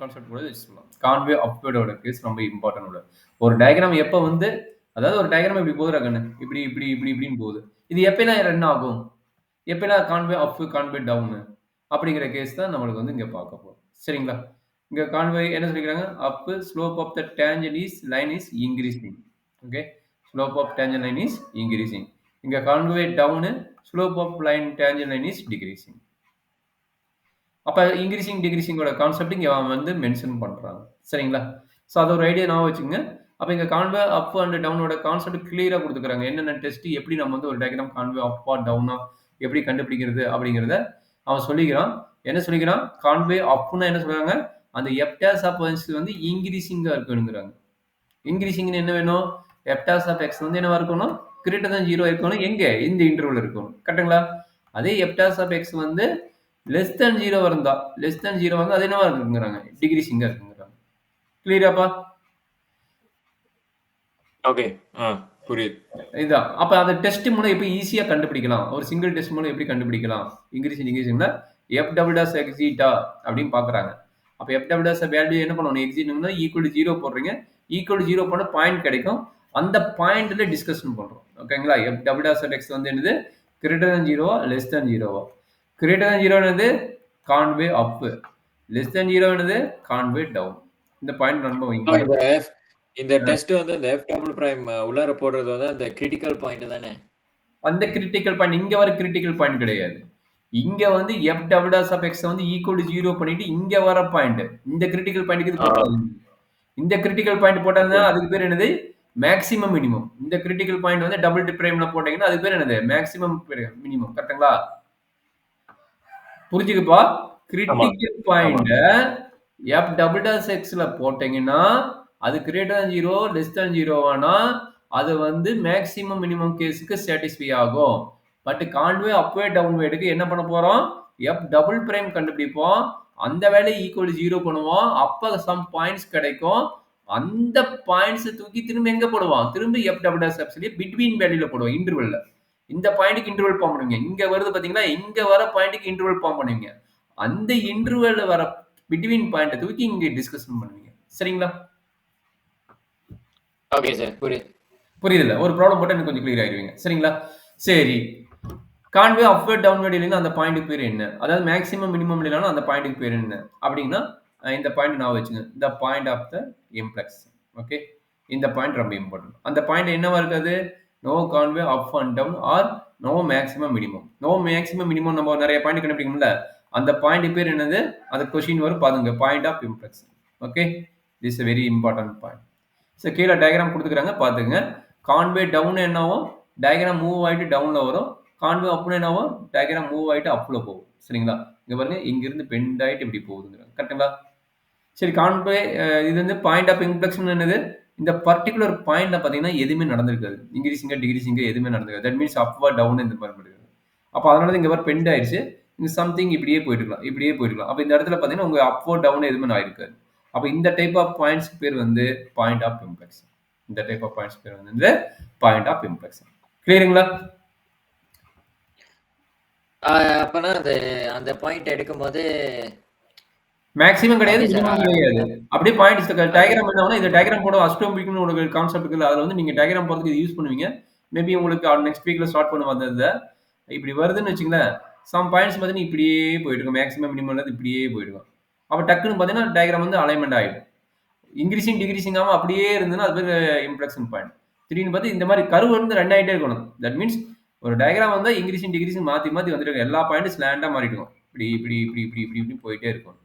Concept கூட வச்சுக்கலாம். Conway அப்வர்டோட case ரொம்ப இம்பார்ட்டன்ட் உள்ள. ஒரு டயகிராம் எப்ப வந்து அதாவது ஒரு டயகிராம் இப்படி போகுதுடா கண்ணு. இப்படி, இப்படி, இப்படி, இப்படின்னு போகுது. இது எப்பலாம் ரன் ஆகும்? எப்பலாம் கான்வே அப், கான்வே டவுனு அப்படிங்கிற கேஸ் தான் நம்மளுக்கு வந்து இங்க பார்க்க போறோம். சரிங்களா? இங்க கான்வே என்ன சொல்லிக்கிறாங்க? Up slope of the tangent is line is increasing. Okay. Slope of tangent line is increasing. இங்க concave down slope of line tangent line is decreasing. அப்ப இன்கிரீசிங், டிக்ரீசிங்கோட கான்செப்ட் இங்க வந்து மென்ஷன் பண்றாங்க. சரிங்களா? ஸோ அது ஒரு ஐடியா ஞாபகம் வச்சுக்கங்க. அப்ப இங்க கான்வே அப் அண்ட் டவுனோட கான்செப்ட் கிளியரா குடுத்துருக்காங்க. என்னென்ன டெஸ்ட் எப்படி நம்ம வந்து ஒரு டயகிராம் கான்வே அப்பா, டவுனா எப்படி கண்டுபிடிக்கிறது அப்படிங்கிறத அவன் சொல்லிக்கிறான். என்ன சொல்லிக்கிறான்? கான்வே அப்னா என்ன சொல்றாங்க? அந்த எஃப் டேஷ் ஆஃப் எக்ஸ் வந்து இன்கிரீசிங்கா இருக்கணுங்கிறாங்க. இன்கிரீசிங்ன்னு என்ன வேணும்? எஃப் டேஷ் ஆஃப் எக்ஸ் வந்து என்னவா இருக்கணும்? கிரேட்டர் தென் 0 இருக்கணும். எங்க? இந்த இன்டர்வல்ல இருக்கணும். கரெக்ட்டுங்களா? அதே எஃப் டேஷ் ஆஃப் எக்ஸ் வந்து லெஸ் தென் 0 இருந்தா, லெஸ் தென் 0 வந்து அது என்னவா இருக்குங்கிறாங்க? டிக்ரீசிங்கா இருக்குங்கிறாங்க. கிளியராப்பா? ஓகே. புரியுது. இதுதான். அப்ப அந்த டெஸ்ட் மூலம் எப்படி ஈஸியா கண்டுபிடிக்கலாம்? ஒரு சிங்கிள் டெஸ்ட் மூலம் எப்படி கண்டுபிடிக்கலாம்? இன்கிரீசிங், டிக்ரீசிங்னா எஃப் டபுள் டாஷ் எக்ஸிட்டா அப்படின்னு பார்க்குறாங்க. அப்ப எஃப் டபுள் டாஷ் வேல்யூ என்ன பண்ணணும்? எக்ஸிட்னா ஈக்குவல் டு 0 போடுறீங்க. ஈக்குவல் டு 0 போட்டா பாயிண்ட் கிடைக்கும். அந்த பாயிண்ட்ல டிஸ்கஷன் பண்றோம். ஓகேங்களா? எஃப் டபுள் டாஷ் எக்ஸ் வந்து என்னது? கிரேட்டர் தென் 0வா? லெஸ் தென் 0வா? கிரேட்டர் தென் 0 என்னது? Concave up. லெஸ் தென் 0 என்னது? Concave down. இந்த பாயிண்ட் ரொம்ப இம்பார்ட்டன்ட். இந்த டெஸ்ட் வந்து இந்த எஃப் டபுள் பிரைம் உள்ளார போடுறது வந்து அந்த கிரிட்டிக்கல் பாயிண்ட் தானே? அந்த கிரிட்டிக்கல் பாயிண்ட் இங்க வர கிரிட்டிக்கல் பாயிண்ட் கிடையாது. இங்க வந்து F double dash of X வந்து ஈக்குவல் டு 0 பண்ணிட்டு இங்க வர பாயிண்ட். இந்த கிரிட்டிக்கல் பாயிண்ட்க்கு இது போட்டாங்க. இந்த கிரிட்டிக்கல் பாயிண்ட் போட்டாங்கன்னா அதுக்கு பேர் என்னது? Maximum minimum. இந்த கிரிட்டிக்கல் பாயிண்ட் வந்து டபுள் பிரைம்ல போட்டீங்கன்னா அதுக்கு பேர் என்னது? Maximum minimum. கரெக்ட்டுங்களா? புரிஞ்சுக்குப்பா. கிரிட்டிக்கல் பாயிண்ட எஃப் டபுள் டாஷ் எக்ஸ்ல போட்டீங்கன்னா அது கிரேட்டர் than 0 லெஸ் than 0 ஆனா அது வந்து மேக்ஸிமம் மினிமம் கேஸுக்கு சாட்டிஸ்ஃபை ஆகும். பட் கான்வே அப்வே டவுன்வேடுக்கு என்ன பண்ண போறோம்? எஃப் டபுள் பிரைம் கண்டுபிடிப்போம். அந்த வேல்யூ ஈக்குவல் டு 0 பண்ணுவோம். அப்ப சம் பாயிண்ட்ஸ் கிடைக்கும். அந்த பாயிண்ட்ஸ் தூக்கி திரும்ப எங்க போடுவோம்? திரும்ப எஃப் டபுள் டாஷ் எக்ஸ்லயே பிட்வீன் வேல்யூல போடுவோம் இன்டர்வல்ல. இந்த பாயிண்ட்க்கு இன்டர்வல் ஃபார்ம் பண்ணுவீங்க. இங்க வருது பாத்தீங்களா? இங்க வர பாயிண்ட்க்கு இன்டர்வல் ஃபார்ம் பண்ணுவீங்க. அந்த இன்டர்வல்ல வர பிட்வீன் பாயிண்ட தூக்கி இங்க டிஸ்கஷன் பண்ணுவீங்க. சரிங்களா? Okay sir. புரியுது. புரியுதுல்ல? ஒரு ப்ராப்ளம் போட்டா எனக்கு கொஞ்சம் கிளியர் ஆயிருவீங்க. சரிங்களா? சரி. கான்வே அப்வர்ட் டவுன்வர்ட் இல்லைன்னா அந்த பாயிண்ட்டுக்கு பேர் என்ன? அதாவது மேக்ஸிமம் மினிமம் இல்லைனாலும் அந்த பாயிண்ட்டுக்கு பேர் என்ன? அப்படின்னா இந்த பாயிண்ட் நான் வச்சுங்க. The point of the inflex. Okay. இந்த பாயிண்ட் ரொம்ப இம்பார்ட்டன்ட். அந்த பாயிண்ட் என்னவா இருக்காது? No concave up and down or no maximum minimum. No maximum minimum நம்ம நிறைய பாயிண்ட் கண்டுபிடிக்கணும்ல. அந்த பாயிண்ட் பேர் என்னது? அந்த கொஸ்டின் வரும் பாருங்க. Point of inflex. Okay. This is very important point. So கீழே டயக்ராம் கொடுத்துக்கிறாங்க பார்த்துங்க. கான்வே டவுன் என்னாவும் டயக்ராம் மூவ் ஆகிட்டு டவுனில் வரும். கான்வே அப்னு என்னாவும் டயக்ராம் மூவ் ஆகிட்டு அப்பில் போகும். சரிங்களா? இங்கே பாருங்க இங்கிருந்து பெண்ட் ஆகிட்டு இப்படி போகுதுங்கிறாங்க. கரெக்டுங்களா? சரி கான்வே இது வந்து பாயிண்ட் ஆஃப் இன்ஃப்ளெக்ஷன் என்னது? இந்த பர்டிகுலர் பாயிண்ட்ல பார்த்தீங்கன்னா எதுவுமே நடந்திருக்காது. இன்க்ரீசிங்க டிகிரீசிங்க எதுவுமே நடந்திருக்காது. தட் மீன்ஸ் அப்வா டவுன் இந்த மாதிரி இருக்காது. அப்போ அதனால தான் இங்கே வர பெண்ட் ஆயிடுச்சு. இங்கே சம்திங் இப்படியே போயிட்டுருக்கலாம். இப்படியே போயிட்டுருக்கலாம். அப்போ இந்த இடத்துல பார்த்தீங்கன்னா உங்கள் அப்வோ டவுன் எதுவுமே ஆயிருக்காது. அப்போ இந்த டைப் ஆஃப் பாயிண்ட்ஸ் பேர் வந்து பாயிண்ட் ஆஃப் இம்ப்ளெக்ஷன். இந்த டைப் ஆஃப் பாயிண்ட்ஸ் பேர் வந்து பாயிண்ட் ஆஃப் இம்ப்ளெக்ஷன். கிளியருங்களா? அப்பனா அந்த அந்த பாயிண்ட் எடுக்கும்போது மேக்ஸிமம் கிடையாது, மினிமம் கிடையாது. அப்படியே பாயிண்ட்ஸ் டயகிராம் என்ன ஆகும்னா, இது டயகிராம் போட அஸ்ட்ரோபிக்னு ஒரு கான்செப்ட் இருக்குல்ல, அதுல வந்து நீங்க டயகிராம் போடுறதுக்கு இது யூஸ் பண்ணுவீங்க. மேபி உங்களுக்கு நெக்ஸ்ட் வீக்ல ஸ்டார்ட் பண்ணுவோம் அந்த இத. இப்படி வருதுன்னு வச்சுங்களேன், சம் பாயிண்ட்ஸ் பார்த்தீங்கன்னா இப்படியே போயிட்டு இருக்கும். மேக்ஸிமம் மினிமம்ல இப்படியே போயிடும். அப்ப டக்குன்னு பார்த்தீங்கன்னா டயகிராம் வந்து அலைன்மென்ட் ஆயிடும். இன்கிரீசிங் டிகிரீசிங் ஆகாம அப்படியே இருந்ததுன்னா அது பேர் இம்ப்ளெக்ஷன் பாயிண்ட். திடீர்னு பார்த்து இந்த மாதிரி கர்வ் வந்து ரன் ஆயிட்டே இருக்கணும். தட் மீன்ஸ் ஒரு டயகிராம் வந்தா இன்கிரீசிங் டிகிரீசிங் மாத்தி மாத்தி வந்துட்டு இருக்கும். எல்லா பாயிண்ட்டும் ஸ்லாண்டா மாறிடும். இப்படி இப்படி இப்படி இப்படி இப்படி இப்படி போயிட்டே இருக்கும்.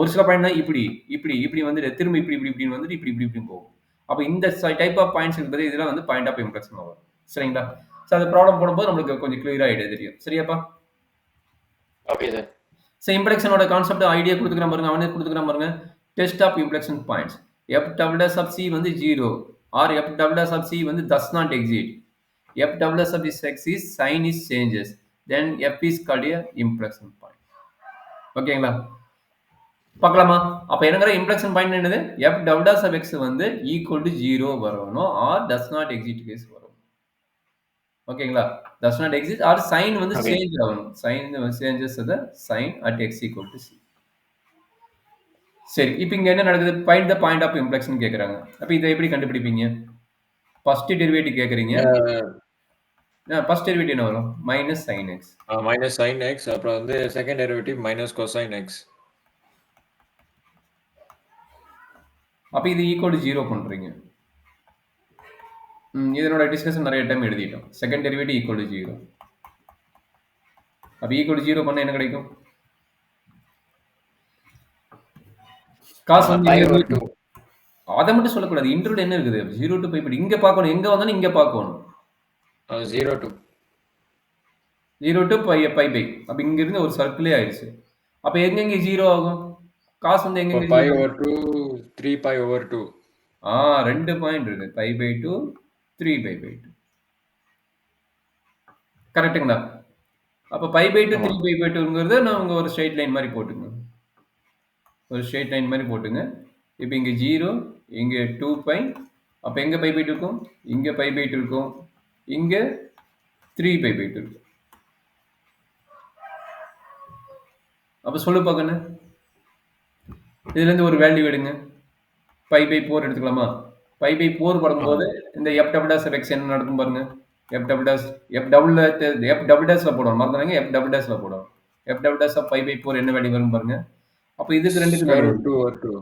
ஒரு சில பாயிண்ட் தான் இப்படி இப்படி இப்படி வந்துட்டு திரும்ப இப்படி இப்படி இப்படின்னு வந்துட்டு இப்படி இப்படி இப்படின்னு போகும். அப்போ இந்த டைப் ஆஃப் பாயிண்ட்ஸ் என்பது இதெல்லாம் வந்து பாயிண்ட் ஆஃப் இம்ப்ளெக்ஷன் வரும். சரிங்களா? ஸோ அந்த ப்ராப்ளம் போடும்போது நம்மளுக்கு கொஞ்சம் கிளியரா ஐடியா தெரியும். சரியாப்பா? Okay sir. ஸோ இம்ப்ளெக்ஷனோட கான்செப்ட் ஐடியா கொடுத்துக்கிறேன் பாருங்க. அவனே கொடுத்துக்கிறேன் பாருங்க. Test of inflection points. F double s of c வந்து 0 or f double s of c வந்து does not exit. F double s of x is sign is changes. Then f is called a inflection point. ஓகேங்களா? பார்க்கலாமா? அப்ப என்னங்கிற inflection point என்னது? F double dash of X வந்து equal to 0 வரணும் R does not exist case வரும். ஓகேங்களா? Does not exist or sign வந்து சேஞ்ச் ஆகணும். Sign changes the sign at X equal to C. சரி. இப்ப இங்க என்ன நடக்குது? ஃபைண்ட் த பாயிண்ட் ஆஃப் இம்ப்ளெக்ஸ்ன்னு கேட்கறாங்க. அப்ப இத எப்படி கண்டுபிடிப்பீங்க? ஃபர்ஸ்ட் டெரிவேட்டிவ் கேட்கறீங்க. ஃபர்ஸ்ட் டெரிவேட்டிவ் என்ன வரும்? Minus sin x. Minus sin x, அப்புறம் வந்து second derivative minus cosine x. அப்ப இது ஈக்குவல் டு 0 பண்றீங்க. இதனோட டிஸ்கஷன் நிறைய டைம் எழுதிட்டோம். Second derivative equal to 0. அப்ப ஈக்குவல் டு 0 பண்ணா என்ன கிடைக்கும்? காசு வந்து pi இங்க over இருக்கு. 2. அத மட்டும் சொல்லக்கூடாது. இன்டர்வல் என்ன இருக்குது? 0 to π இங்க பார்க்கணும். எங்க வந்தாலும் இங்க பார்க்கணும். 0 to 0 to π பை. அப்ப இங்க இருந்து ஒரு சர்க்கிளே ஆயிடுச்சு. அப்ப எங்கெங்க 0 ஆகும்? காசு வந்து இப்போ எங்கெங்க pi 0 over 2, 3 pi over 2. 2 point இருக்கு. π by 2, 3 by 2. கரெக்ட்டுங்களா? அப்ப π by 2, ஆமா. 3 by 2ங்கிறது நான் ஒரு ஸ்ட்ரெயிட் லைன் மாதிரி போட்டுங்க. ஒரு ஸ்ட்ரெயிட் லைன் மாதிரி போட்டுங்க. இப்ப இங்க 0, இங்க 2 பை. அப்ப எங்க π by 2 இருக்கும்? இங்க π by 2 இருக்கும். இங்க 3 π by 2 இருக்கும். அப்ப சொல்லு பார்க்கணும். இதுல இருந்து ஒரு வேல்யூ எடுங்க. π by 4 எடுத்துக்கலாமா? π by 4 பண்ணும்போது இந்த f double dash of x என்ன நடக்கும் பாருங்க. f double dash போடணும். மறந்துடாதீங்க, f double dash போடணும். f double dash of π by 4 என்ன வேல்யூ வரும் பாருங்க. அப்ப இதுக்கு ரெண்டுக்கு Square நடுவுல root 2 over 2.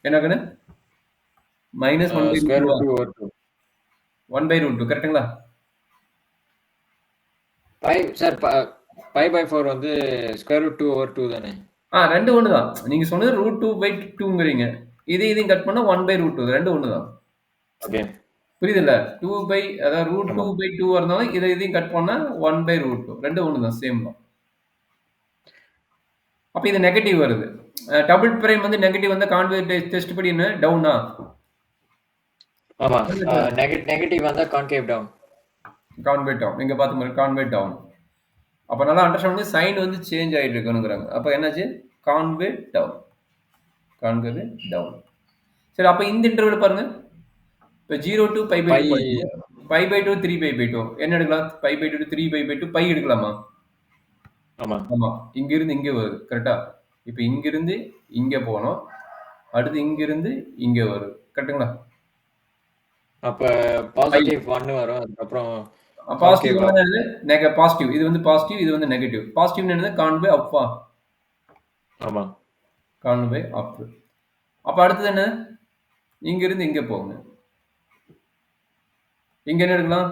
என்ன கண்ணு? Minus 1 by root Square 2 root 2 over 2. 1 by root 2 கரெக்ட்டுங்களா? சார் pi by 4 வந்து square root 2 over 2 தானே? ரெண்டு ஒன்று தான். நீங்க சொன்னது ரூட் 2 பை 2ங்கிறீங்க. இதையும் கட் பண்ணா 1 by root 2 ரெண்டு ஒன்று தான். ஓகே. புரியுதுல்ல? 2 by அதாவது ரூட் ஆமா. 2 by 2 இருந்தாலும் இதையும் கட் பண்ணா 1 by root 2 ரெண்டு ஒன்று தான், சேம் தான். அப்ப இது நெகட்டிவ் வருது. டபுள் பிரைம் வந்து நெகட்டிவ் வந்தா கான்வேவ் டெஸ்ட் படி என்ன? டவுனா? ஆமா. நெகட்டிவ் வந்தா கான்கேவ் டவுன். கான்வேவ் டவுன். இங்க பார்த்து பாருங்க, கான்வேவ் டவுன். அப்ப நல்லா அண்டர்ஸ்டாண்ட் பண்ணி சைன் வந்து சேஞ்ச் ஆயிட்டு இருக்குங்கிறாங்க. அப்ப என்னாச்சு? கான்வேவ் டவுன். கான்வேவ் டவுன். சரி, அப்ப இந்த இன்டர்வல் பாருங்க. இப்ப 0 to π by 2 π by 2 3 π by 2 என்ன எடுக்கலாம்? π by 2 to 3 π by 2 π எடுக்கலாமா? ஆமா. ஆமா. இங்க இருந்து இங்க வருது. கரெக்ட்டா? இப்ப இங்க இருந்து இங்க போனோம். அடுத்து இங்க இருந்து இங்க வருது. கரெக்ட்டுங்களா? அப்ப பாசிட்டிவ் 1 வரும். அதுக்கப்புறம் பாசிட்டிவ் என்னது? பாசிட்டிவ். இது வந்து பாசிட்டிவ், இது வந்து நெகட்டிவ். பாசிட்டிவ் என்னது? கான்வே அப்பா. ஆமா. கான்வே அப். அப்ப அடுத்தது என்ன? இங்க இருந்து இங்க போங்க. இங்க என்ன எடுக்கலாம்?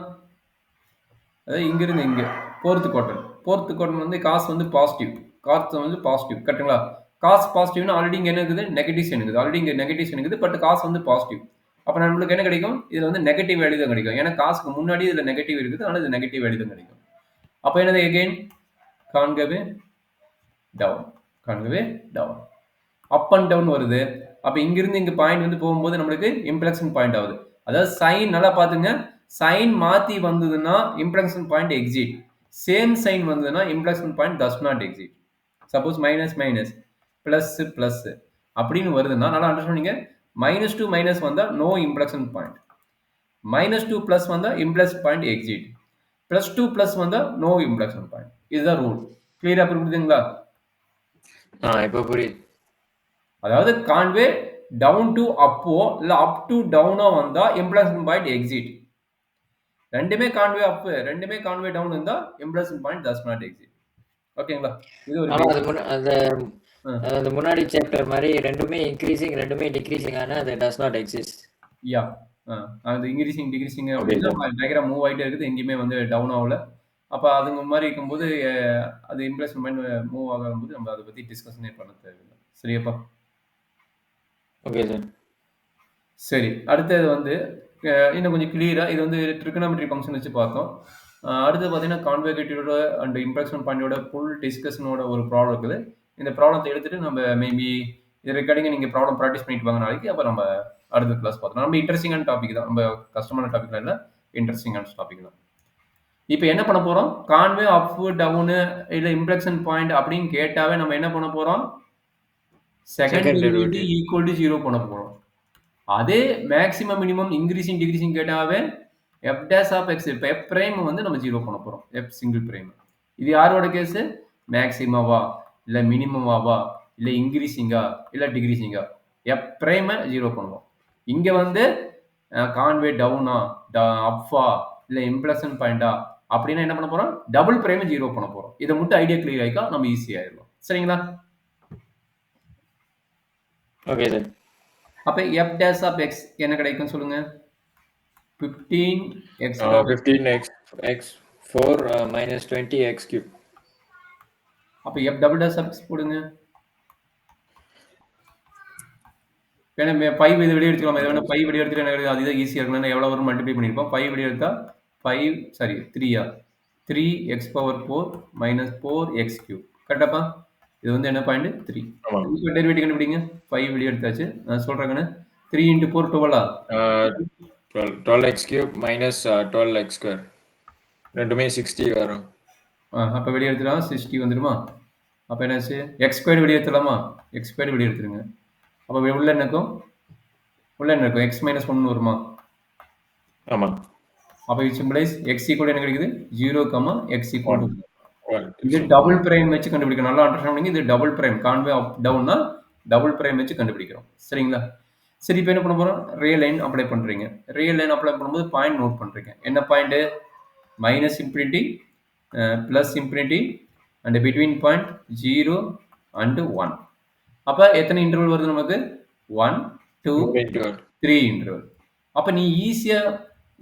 அதாவது இங்க இருந்து இங்க. ஃபோர்த் குவாட்ரண்ட் வந்து காசு வந்து பாசிட்டிவ். காசு வந்து பாசிட்டிவ். கரெக்ட்டுங்களா? காசு பாசிட்டிவ்னா ஆல்ரெடி இங்க என்ன இருக்குது? நெகட்டிவ் சைன் இருக்குது. ஆல்ரெடி இங்க நெகட்டிவ் சைன் இருக்குது. பட் காசு வந்து பாசிட்டிவ். அப்ப நம்மளுக்கு என்ன கிடைக்கும்? இதுல வந்து நெகட்டிவ் வேல்யூ தான் கிடைக்கும். ஏன்னா காசுக்கு முன்னாடி இதுல நெகட்டிவ் இருக்குது. அதனால இது நெகட்டிவ் வேல்யூ தான் கிடைக்கும். அப்ப என்னது again? Concave down. Concave down. Up and down வருது. அப்ப இங்க இருந்து இங்க பாயிண்ட் வந்து போகும்போது நம்மளுக்கு இம்ப்ளெக்ஷன் பாயிண்ட் ஆகுது. அதாவது சைன் நல்லா பாத்துங்க. சைன் மாத்தி வந்ததுன்னா inflection point exit. Same sign வந்ததுன்னா inflection point does not exit. Suppose minus minus plus plus அப்படின்னு வருதுன்னா நல்லா அண்டர்ஸ்டாண்ட் பண்ணீங்க. -2 மைனஸ் வந்தா நோ இம்ப்ளெக்ஷன் பாயிண்ட். -2 பிளஸ் வந்தா இம்ப்ளெக்ஷன் பாயிண்ட் எக்ஸிட். +2 பிளஸ் வந்தா நோ இம்ப்ளெக்ஷன் பாயிண்ட். இதுதான் ரூல். கிளியரா புரியுதுங்களா? இப்ப புரியுது. அதாவது கான்வே டவுன் டு அப்போ இல்ல அப் டு டவுனோ வந்தா இம்ப்ளெக்ஷன் பாயிண்ட் எக்ஸிட். ரெண்டுமே கான்வே அப், ரெண்டுமே கான்வே டவுன் இருந்தா இம்ப்ளெக்ஷன் பாயிண்ட் டஸ் நாட் எக்ஸிட். ஓகேங்களா? இது ஒரு அந்த முன்னாடி சாப்டர் மாதிரி ரெண்டுமே இன்க்ரீசிங் ரெண்டுமே டிக்ரீசிங் ஆனா அது டஸ் நாட் எக்ஸிஸ்ட். யா. அது இன்க்ரீசிங் டிக்ரீசிங் அப்படின்னா டயக்ராம் மூவ் ஆயிட்டே இருக்குது. எங்கேயுமே வந்து டவுன் ஆகல. அப்ப அதுங்க மாதிரி இருக்கும்போது அது இம்ப்ளெக்ஷன் பாயிண்ட் மூவ் ஆகும்போது நம்ம அதை பத்தி டிஸ்கஷனே பண்ண தேவையில்லை. சரியாப்பா? Okay sir. சரி, அடுத்தது வந்து இன்னும் கொஞ்சம் கிளியரா இது வந்து ட்ரிகோனோமெட்ரி ஃபங்க்ஷன் வச்சு பார்த்தோம். அடுத்து பார்த்தீங்கன்னா கான்வெகேட்டிவோட அண்ட் இம்ப்ளெக்ஷன் பாயிண்டோட ஃபுல் டிஸ்கஷனோட ஒரு ப்ராப்ளம் இருக்குது. இந்த ப்ராப்ளத்தை எடுத்துட்டு நம்ம மேபி இது ரெக்கார்டிங்க நீங்க ப்ராப்ளம் ப்ராக்டிஸ் பண்ணிட்டு வாங்க நாளைக்கு. அப்போ நம்ம அடுத்த கிளாஸ் பார்த்தோம். நம்ம இன்ட்ரெஸ்டிங்கான டாபிக் தான். நம்ம கஷ்டமான டாபிக்லாம் இல்லை, இன்ட்ரெஸ்டிங்கான டாபிக் தான். இப்போ என்ன பண்ண போறோம்? கான்வே அப் டவுனு இல்லை இம்ப்ளெக்ஷன் பாயிண்ட் அப்படின்னு கேட்டாவே நம்ம என்ன பண்ண போறோம்? செகண்ட் டெரிவேட்டிவ் ஈக்குவல் டு 0 பண்ண போறோம். அதே மேக்ஸிமம் மினிமம் இன்க்ரீசிங் டிக்ரீசிங் கேட்டாவே f dash of x இப்போ f prime வந்து நம்ம 0 பண்ண போறோம். f single prime. இது யாரோட கேஸ்? மேக்ஸிமவா இல்ல மினிமமாவா இல்லை இன்க்ரீஸிங்கா இல்லை டிக்ரீஸிங்கா, எஃப் ப்ரைமை 0 பண்ணுவோம். இங்கே வந்து கான்வே டவுனா அப்பா இல்லை இம்ப்ளஷன் பாயிண்டா அப்படின்னா என்ன பண்ண போறோம், டபுள் பிரைமை 0 பண்ண போறோம். இதை மட்டும் ஐடியா கிளியர் ஆயிக்கா நம்ம ஈஸியாயிடும். சரிங்களா? Okay sir. அப்ப f dash of x என்ன கிடைக்கும் சொல்லுங்க. 15x 15x 4 minus 20x cube. அப்ப f double dash of x போடுங்க. ஏன்னா 5 இது வெளியே எடுத்துக்கலாம். இது வேணா 5 வெளியே எடுத்துட்டு எனக்கு அதுதான் ஈஸியா இருக்கும். எவ்வளவு வரும் மல்டிப்ளை பண்ணிருப்போம். 5 வெளியே எடுத்தா 5 sorry 3 3x power 4 minus 4x cube. கரெக்டாப்பா? இது வந்து என்ன பாயிண்ட் 3. இப்போ டெரிவேட்டிவ் கண்டுபிடிங்க. 5 வெளியே எடுத்தாச்சு. நான் சொல்றேங்கன்னு 3 into 4 12 12x cube minus 12x square. ரெண்டுமே 60 வரும். அப்ப வெளியே எடுத்துட்டா 60 வந்துருமா? அப்ப என்னாச்சு, எக்ஸ் ஸ்கொயர் வெளியே எடுத்துலாமா? எக்ஸ் ஸ்கொயர் வெளியே எடுத்துருங்க. அப்ப உள்ள என்ன இருக்கும், உள்ள என்ன இருக்கும், எக்ஸ் மைனஸ் 1 வருமா? ஆமா. அப்ப இது சிம்பிளைஸ் எக்ஸ் ஈக்குவல் என்ன கிடைக்குது, 0, எக்ஸ் ஈக்குவல் 1. இது டபுள் பிரைம் வச்சு கண்டுபிடிக்கணும். நல்லா அண்டர்ஸ்டாண்ட் பண்ணி, இது டபுள் பிரைம் கான்வே அப் டவுன்னா டபுள் பிரைம் வச்சு கண்டுபிடிக்கிறோம். சரிங்களா? சரி, இப்போ என்ன பண்ண போறோம், ரியல் லைன் அப்ளை பண்றீங்க. ரியல் லைன் அப்ளை பண்ணும்போது பாயிண்ட் நோட் பண்றீங்க. என்ன point, minus infinity plus infinity and between point 0 and 1. அப்ப எத்தனை இன்டர்வல் வருது நமக்கு, 1 2 3 இன்டர்வல். அப்ப நீ ஈஸியா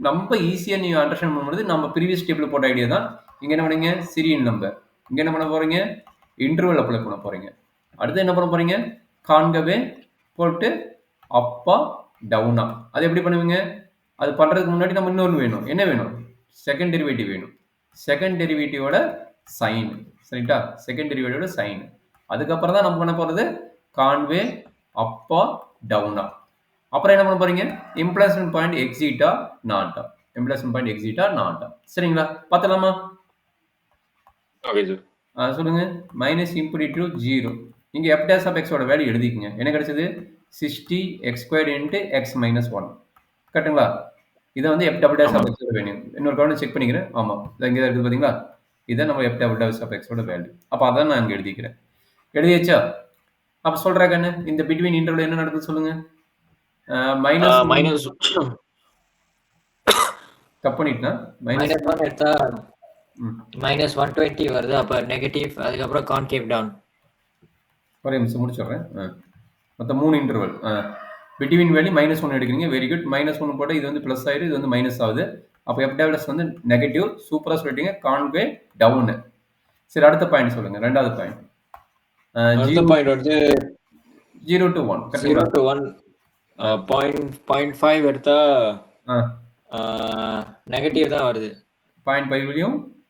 ரொம்ப ஈஸியா நீ அண்டர்ஸ்டாண்ட் பண்ணும்போது நம்ம ப்ரீவியஸ் டேபிள் போட்ட ஐடியா தான். இங்க என்ன பண்ணீங்க, சீரியல் நம்பர். இங்க என்ன பண்ண போறீங்க, இன்டர்வல் அப்ளை பண்ண போறீங்க. அடுத்து என்ன பண்ண போறீங்க, கான்கவே போட்டு அப்பா டவுனா. அது எப்படி பண்ணுவீங்க, அது பண்றதுக்கு முன்னாடி நம்ம இன்னொன்று வேணும். என்ன வேணும், செகண்ட் டெரிவேட்டிவ் வேணும். செகண்ட் டெரிவேட்டிவோட சைன். சரிங்களா? செகண்ட் டெரிவேட்டிவோட சைன். அதுக்கப்புறம் தான் நம்ம பண்ண போறது கான்வே அப்பா டவுனா. அப்புறம் என்ன பண்ண போறீங்க, இம்ப்ளேஸ்மென்ட் பாயிண்ட் எக்ஸிட்டா நாட்டா, இம்ப்ளேஸ்மென்ட் பாயிண்ட் எக்ஸிட்டா நாட்டா. சரிங்களா? பார்த்தலாமா? Okay sir. சொல்லுங்க. Minus infinity to 0. இங்க f dash of x ஓட வேல்யூ எழுதிக்கங்க. என்ன கிடைச்சது, 60x squared into x minus 1. கரெக்ட்டுங்களா? இதை வந்து f double dash of x ஓட வேல்யூ. இன்னொரு கவுண்ட் செக் பண்ணிக்கிறேன். ஆமா, இங்க இருக்குது பாத்தீங்களா, இதான் நம்ம f double dash of x ஓட வேல்யூ. அப்ப அதான் நான் இங்க எழுதிக்கிறேன். எழுதியாச்சா? அப்ப சொல்றேன் கண்ணு, இந்த பிட்வீன் இன்டர்வல் என்ன நடக்குது சொல்லுங்க. மைனஸ் தப்பு பண்ணிட்டா, மைனஸ் எடுத்தா மைனஸ் 120 வருது. அப்ப நெகட்டிவ், அதுக்கப்புறம் கான்கேவ் டவுன். ஒரே நிமிஷம் முடிச்சிடுறேன். மொத்தம் 3 இன்டர்வல். பிட்வீன் வேல்யூ -1 எடுக்கிறீங்க. Very good. -1 போட்டால் இது வந்து ப்ளஸ் ஆயிடும், இது வந்து மைனஸ் ஆகுது. அப்போ f டேப்லஸ் வந்து நெகட்டிவ். சூப்பராக சொல்லிட்டீங்க, கான்வே டவுனு. சரி, அடுத்த பாயிண்ட் சொல்லுங்க. ரெண்டாவது பாயிண்ட். அடுத்த பாயிண்ட் வந்து 0 to 1. 0 to 1 0.5 எடுத்தா நெகட்டிவ் தான் வருது. 0.5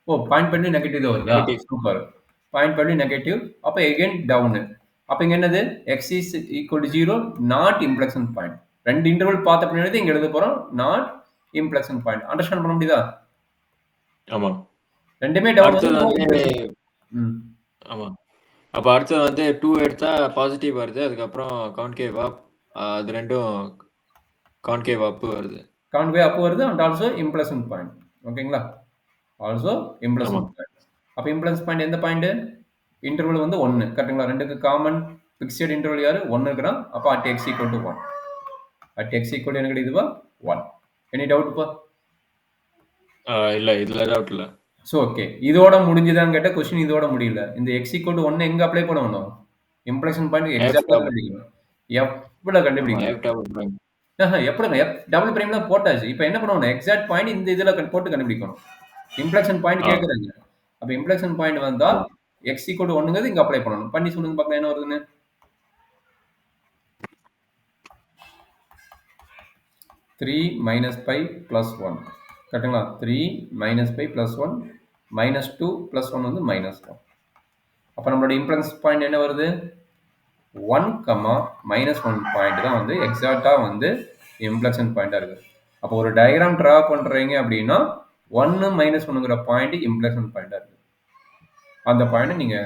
0.5 நெகட்டிவ் தான் வருது. சூப்பர். 0.5 நெகட்டிவ். அப்போ எகைன் டவுனு. அப்போ இங்க என்னது, x is equal to 0 not inflection point. ரெண்டு இன்டர்வல் பார்த்த பின்னாடி இங்க எழுத போறோம், நாட் இம்ப்ளக்ஷன் பாயிண்ட். அண்டர்ஸ்டாண்ட் பண்ண முடியுதா? ஆமா, ரெண்டுமே டவுன். ஆமா. அப்ப அடுத்து வந்து 2 எடுத்தா பாசிட்டிவ் வருது. அதுக்கப்புறம் கான்கேவ் அப், அது ரெண்டும் கான்கேவ் அப் வருது. கான்வே அப் வருது அண்ட் ஆல்சோ இம்ப்ளஷன் பாயிண்ட். ஓகேங்களா? Also inflection point. அப்ப இம்ப்ளஷன் பாயிண்ட் எந்த பாயிண்ட், இன்டர்வல் வந்து 1. கரெக்ட்டுங்களா? ரெண்டுக்கு காமன் ஃபிக்ஸட் இன்டர்வல் யாரு, 1 இருக்கிறான். அப்ப at x equal to 1. at x equal to என்ன கிடைக்குதுப்பா, 1. எனி டவுட்ப்பா? இல்ல, இதுல டவுட் இல்ல. சோ ஓகே, இதோட முடிஞ்சுதான் கேட்ட கொஸ்டின். இதோட முடியல. இந்த x equal to 1 எங்க அப்ளை பண்ணணும், இம்ப்ளஷன் பாயிண்ட் எக்ஸாக்ட்டா கண்டுபிடிக்கணும். எப்பல கண்டுபிடிக்கணும், எப்படிங்க f டபுள் பிரைம் தான் போட்டாச்சு. இப்போ என்ன பண்ணணும், எக்ஸாக்ட் பாயிண்ட் இந்த இதுல போட்டு கண்டுபிடிக்கணும். இம்ப்ளக்ஷன் பாயிண்ட் கேக்குறாங்க. அப்ப இம்ப்ளக்ஷன் பாயிண்ட் வந்தா x equal to 1ங்கிறது இங்க அப்ளை பண்ணணும். பண்ணி சொல்லுங்க பார்க்கலாம் என்ன வருதுன்னு. 3 minus pi plus 1. கரெக்ட்டுங்களா? 3 minus pi plus 1 minus 2 plus 1 வந்து -1. அப்ப நம்மளோட இம்ப்ளக்ஷன் பாயிண்ட் என்ன வருது, 1, -1 பாயிண்ட் தான் வந்து எக்ஸாக்ட்டா வந்து இம்ப்ளக்ஷன் பாயிண்டா இருக்கு. அப்போ ஒரு டயக்ராம் டிரா பண்றீங்க அப்படின்னா 1 -1ங்கிற பாயிண்ட் இம்ப்ளக்ஷன் பாயிண்டா இருக்கு. அந்த பாயிண்ட் நீங்க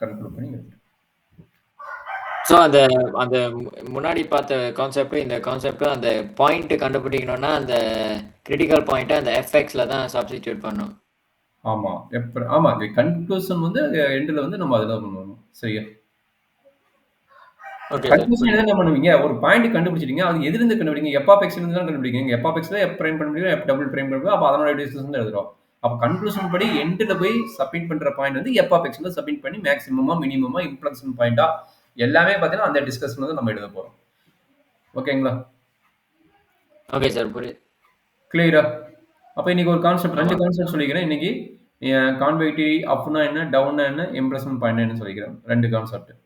கன்க்ளூட் பண்ணி எழுதுங்க. ஸோ அந்த முன்னாடி பார்த்த கான்செப்ட், இந்த கான்செப்ட், அந்த பாயிண்ட் கண்டுபிடிக்கணும்னா அந்த கிரிட்டிக்கல் பாயிண்ட்டை அந்த எஃப்எக்ஸ்ல தான் சப்ஸ்டிடியூட் பண்ணணும். ஆமா, ஆமா. கன்க்ளூஷன் வந்து எண்டில் வந்து நம்ம அதில் பண்ணணும். சரியா? Okay sir. கன்க்ளூஷன் புரியுது. என்ன பண்ணுவீங்க? ஒரு பாயிண்ட் கண்டுபிடிச்சிட்டீங்க. அது எதிலிருந்து கண்டுபிடிங்க? எஃப் இருந்து தான் கண்டுபிடிக்கிறீங்க. எஃப் எஃப் பிரைம் கண்டுபிடிக்கிறோம், எஃப் டபுள் பிரைம் கண்டுபிடிக்கிறோம். அப்ப அதனோட டிஸ்டன்ஸ் எழுதுறோம். அப்ப கன்க்ளூஷன் படி எண்ட்ல போய் சப்மிட் பண்ற பாயிண்ட் வந்து எஃப் சப்மிட் பண்ணி மேக்ஸிமமா, மினிமமா, இன்ஃப்ளெக்ஷன் பாயிண்டா எல்லாமே பார்த்தீங்கன்னா அந்த டிஸ்கஷன்ல தான் நம்ம எழுத போறோம். ஓகேங்களா? Okay sir. புரியுது. கிளியரா? அப்ப இன்னைக்கு ஒரு கான்செப்ட் 2 ஆமா. கான்செப்ட் சொல்லிக்கிறேன். இன்னைக்கு கான்வெக்டிவ் அப்னா என்ன? டவுன்னா என்ன? இம்ப்ரெஷன் பாயிண்ட் என்னன்னு சொல்லிக்கிறேன். 2 கான்செப்ட்.